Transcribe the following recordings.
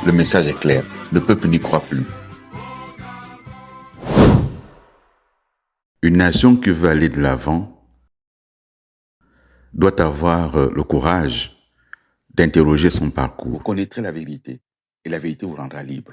Le message est clair, le peuple n'y croit plus. Une nation qui veut aller de l'avant doit avoir le courage d'interroger son parcours. Vous connaîtrez la vérité et la vérité vous rendra libre.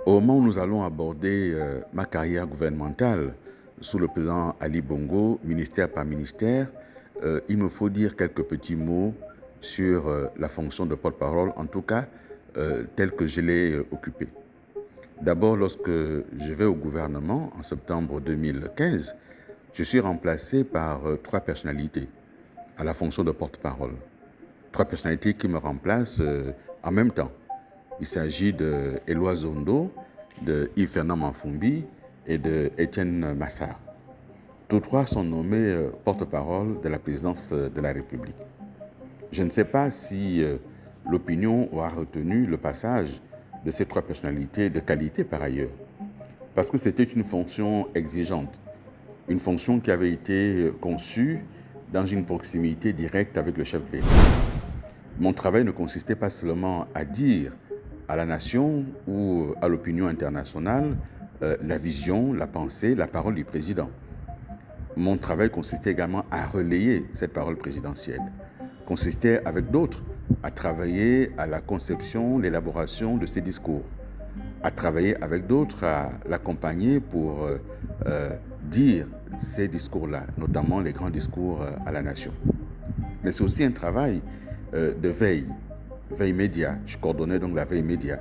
Au moment où nous allons aborder ma carrière gouvernementale sous le président Ali Bongo, ministère par ministère, il me faut dire quelques petits mots sur la fonction de porte-parole, en tout cas telle que je l'ai occupée. D'abord, lorsque je vais au gouvernement en septembre 2015, je suis remplacé par trois personnalités à la fonction de porte-parole. Trois personnalités qui me remplacent en même temps. Il s'agit de Éloi Zondo, de Yves-Fernand Manfumbi et de Étienne Massard. Tous trois sont nommés porte-parole de la présidence de la République. Je ne sais pas si l'opinion aura retenu le passage de ces trois personnalités de qualité par ailleurs, parce que c'était une fonction exigeante, une fonction qui avait été conçue dans une proximité directe avec le chef de l'État. Mon travail ne consistait pas seulement à dire à la nation ou à l'opinion internationale la vision, la pensée, la parole du président. Mon travail consistait également à relayer cette parole présidentielle, consistait avec d'autres à travailler à la conception, l'élaboration de ces discours, à travailler avec d'autres à l'accompagner pour dire ces discours-là, notamment les grands discours à la nation. Mais c'est aussi un travail de veille média. Je coordonnais donc la veille média.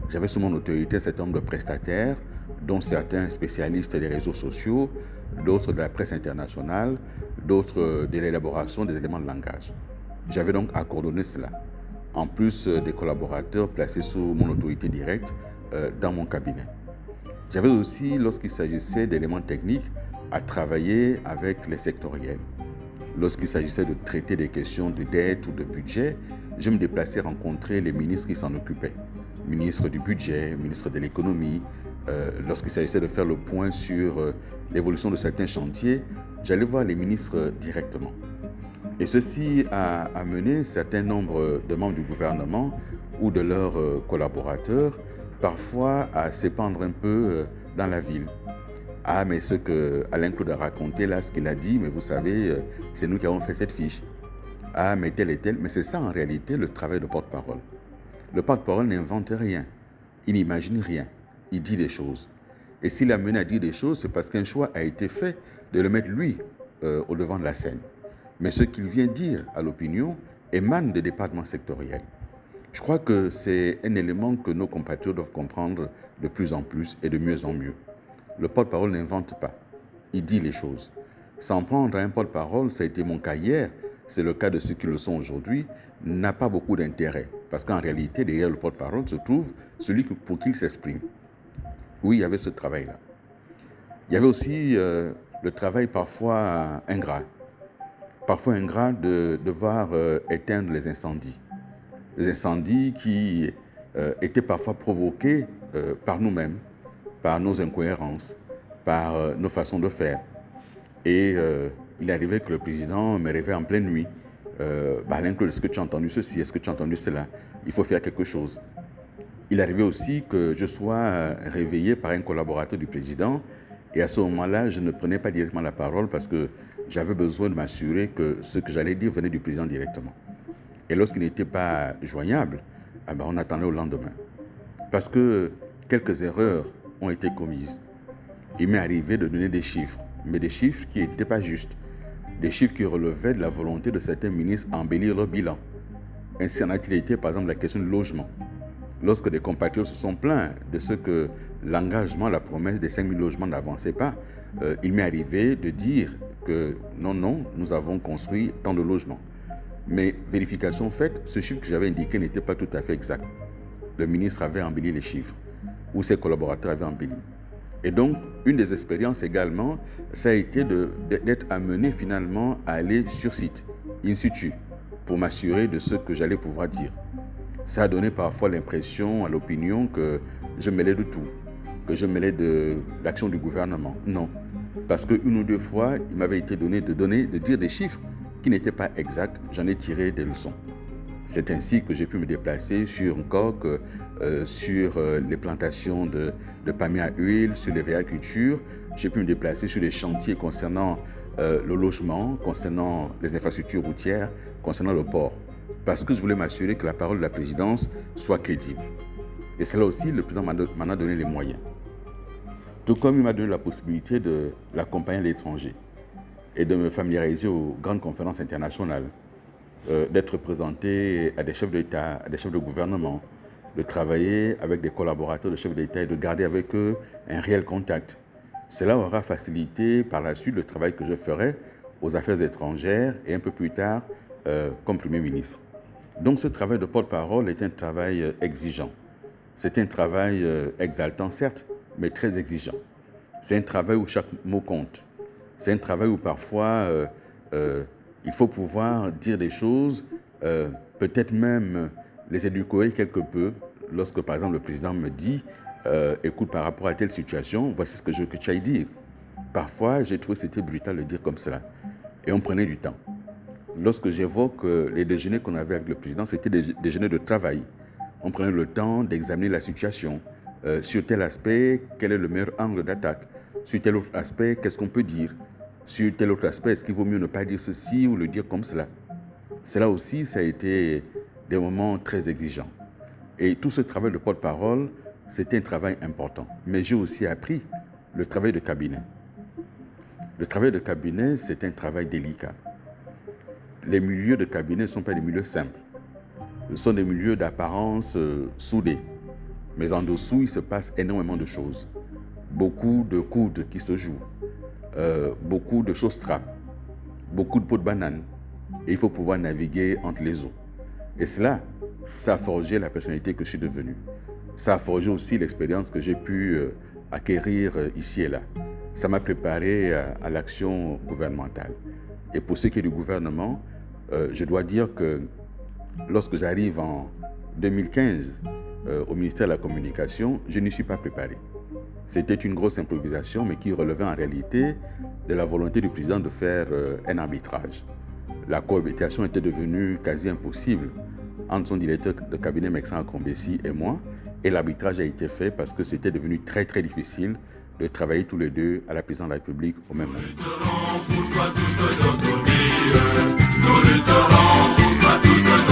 J'avais sous mon autorité un certain nombre de prestataires, dont certains spécialistes des réseaux sociaux, d'autres de la presse internationale, d'autres de l'élaboration des éléments de langage. J'avais donc à coordonner cela, en plus des collaborateurs placés sous mon autorité directe dans mon cabinet. J'avais aussi, lorsqu'il s'agissait d'éléments techniques, à travailler avec les sectoriels. Lorsqu'il s'agissait de traiter des questions de dette ou de budget, je me déplaçais rencontrer les ministres qui s'en occupaient. Ministre du budget, ministre de l'économie. Lorsqu'il s'agissait de faire le point sur l'évolution de certains chantiers, j'allais voir les ministres directement. Et ceci a amené un certain nombre de membres du gouvernement ou de leurs collaborateurs parfois à s'épandre un peu dans la ville. Ah, mais ce que Alain Claude a raconté là, ce qu'il a dit, mais vous savez, c'est nous qui avons fait cette fiche. Ah, mais tel et tel. Mais c'est ça en réalité le travail de porte-parole. Le porte-parole n'invente rien. Il n'imagine rien. Il dit des choses. Et s'il a mené à dire des choses, c'est parce qu'un choix a été fait de le mettre lui au devant de la scène. Mais ce qu'il vient dire à l'opinion émane des départements sectoriels. Je crois que c'est un élément que nos compatriotes doivent comprendre de plus en plus et de mieux en mieux. Le porte-parole n'invente pas, il dit les choses. S'en prendre à un porte-parole, ça a été mon cas hier, c'est le cas de ceux qui le sont aujourd'hui, n'a pas beaucoup d'intérêt. Parce qu'en réalité, derrière le porte-parole se trouve celui pour qui il s'exprime. Oui, il y avait ce travail-là. Il y avait aussi le travail parfois ingrat. Parfois ingrat de devoir éteindre les incendies. Les incendies qui étaient parfois provoqués par nous-mêmes, par nos incohérences, par nos façons de faire. Et il arrivait que le président me réveille en pleine nuit. Alain Claude, est-ce que tu as entendu ceci? Est-ce que tu as entendu cela? Il faut faire quelque chose. Il arrivait aussi que je sois réveillé par un collaborateur du président. Et à ce moment-là, je ne prenais pas directement la parole parce que j'avais besoin de m'assurer que ce que j'allais dire venait du président directement. Et lorsqu'il n'était pas joignable, on attendait au lendemain. Parce que quelques erreurs ont été commises. Il m'est arrivé de donner des chiffres, mais des chiffres qui n'étaient pas justes. Des chiffres qui relevaient de la volonté de certains ministres à embellir leur bilan. Ainsi en a-t-il été, par exemple, la question du logement. Lorsque des compatriotes se sont plaints de ce que l'engagement, la promesse des 5 000 logements n'avançait pas, il m'est arrivé de dire que non, nous avons construit tant de logements. Mais vérification faite, ce chiffre que j'avais indiqué n'était pas tout à fait exact. Le ministre avait embelli les chiffres, ou ses collaborateurs avaient embelli. Et donc, une des expériences également, ça a été d'être amené finalement à aller sur site, in situ, pour m'assurer de ce que j'allais pouvoir dire. Ça a donné parfois l'impression à l'opinion que je mêlais de tout. que je mêlais de l'action du gouvernement. Non. Parce qu'une ou deux fois, il m'avait été donné de dire des chiffres qui n'étaient pas exacts. J'en ai tiré des leçons. C'est ainsi que j'ai pu me déplacer sur Nkok, sur les plantations de palmiers à huile, sur les verricultures. J'ai pu me déplacer sur les chantiers concernant le logement, concernant les infrastructures routières, concernant le port. Parce que je voulais m'assurer que la parole de la présidence soit crédible. Et c'est là aussi, le président m'en a donné les moyens. Tout comme il m'a donné la possibilité de l'accompagner à l'étranger et de me familiariser aux grandes conférences internationales, d'être présenté à des chefs d'État, à des chefs de gouvernement, de travailler avec des collaborateurs de chefs d'État et de garder avec eux un réel contact. Cela aura facilité par la suite le travail que je ferai aux affaires étrangères et un peu plus tard comme Premier ministre. Donc ce travail de porte-parole est un travail exigeant. C'est un travail exaltant, certes, mais très exigeant. C'est un travail où chaque mot compte. C'est un travail où parfois il faut pouvoir dire des choses, peut-être même les édulcorer quelque peu. Lorsque, par exemple, le président me dit écoute, par rapport à telle situation, voici ce que je veux que tu ailles dire. Parfois, j'ai trouvé que c'était brutal de dire comme cela. Et on prenait du temps. Lorsque j'évoque les déjeuners qu'on avait avec le président, c'était des déjeuners de travail. On prenait le temps d'examiner la situation. Sur tel aspect, quel est le meilleur angle d'attaque? Sur tel autre aspect, qu'est-ce qu'on peut dire? Sur tel autre aspect, est-ce qu'il vaut mieux ne pas dire ceci ou le dire comme cela? Cela aussi, ça a été des moments très exigeants. Et tout ce travail de porte-parole, c'était un travail important. Mais j'ai aussi appris le travail de cabinet. Le travail de cabinet, c'est un travail délicat. Les milieux de cabinet ne sont pas des milieux simples. Ce sont des milieux d'apparence soudés. Mais en dessous, il se passe énormément de choses. Beaucoup de coudes qui se jouent. Beaucoup de choses trappent. Beaucoup de pots de banane. Et il faut pouvoir naviguer entre les eaux. Et cela, ça a forgé la personnalité que je suis devenu. Ça a forgé aussi l'expérience que j'ai pu acquérir ici et là. Ça m'a préparé à l'action gouvernementale. Et pour ce qui est du gouvernement, je dois dire que lorsque j'arrive en 2015 au ministère de la Communication, je n'y suis pas préparé. C'était une grosse improvisation, mais qui relevait en réalité de la volonté du président de faire un arbitrage. La cohabitation était devenue quasi impossible entre son directeur de cabinet Mexan Akombesi et moi, et l'arbitrage a été fait parce que c'était devenu très très difficile de travailler tous les deux à la présidence de la République au même moment. Nous lutterons pour toi toute notre vie, nous lutterons pour toi toute notre vie.